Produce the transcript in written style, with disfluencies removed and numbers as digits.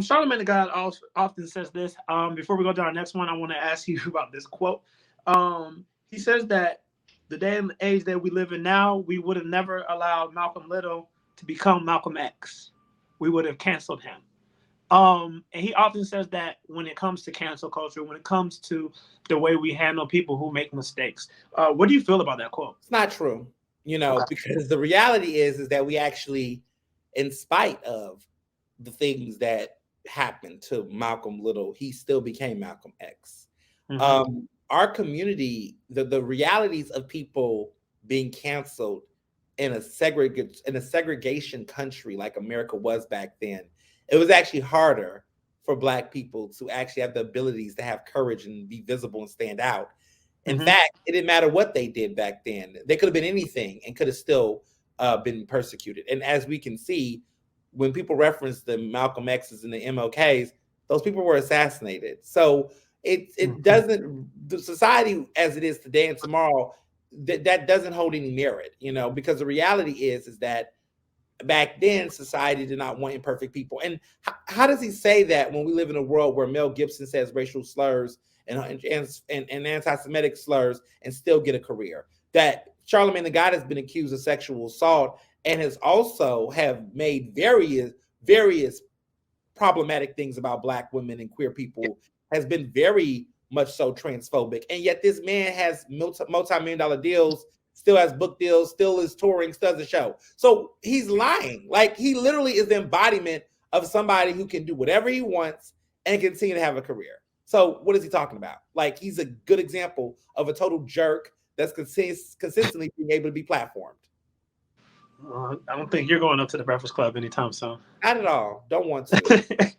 Charlamagne Tha God often says this. Before we go to our next one, I want to ask you about this quote. He says that the day and age that we live in now, we would have never allowed Malcolm Little to become Malcolm X. We would have canceled him. And he often says that when it comes to cancel culture, when it comes to the way we handle people who make mistakes. What do you feel about that quote? It's not true, because the reality is that we actually, in spite of the things that happened to Malcolm Little, he still became Malcolm X. Our community, the realities of people being canceled in a segregation country like America was back then, it was actually harder for Black people to actually have the abilities to have courage and be visible and stand out. In fact, it didn't matter what they did back then. They could have been anything and could have still been persecuted. And as we can see, when people reference the Malcolm X's and the MLKs, those people were assassinated. So it doesn't, the society as it is today and tomorrow, that doesn't hold any merit, because the reality is that back then society did not want imperfect people. And how does he say that when we live in a world where Mel Gibson says racial slurs and anti-Semitic slurs and still get a career? That Charlamagne Tha God has been accused of sexual assault and has also have made various problematic things about Black women and queer people, has been very much so transphobic. And yet this man has multi-million dollar deals, still has book deals, still is touring, still does a show. So he's lying. Like, he literally is the embodiment of somebody who can do whatever he wants and continue to have a career. So what is he talking about? Like, he's a good example of a total jerk that's consistently being able to be platformed. I don't think you're going up to the Breakfast Club anytime soon. Not at all. Don't want to.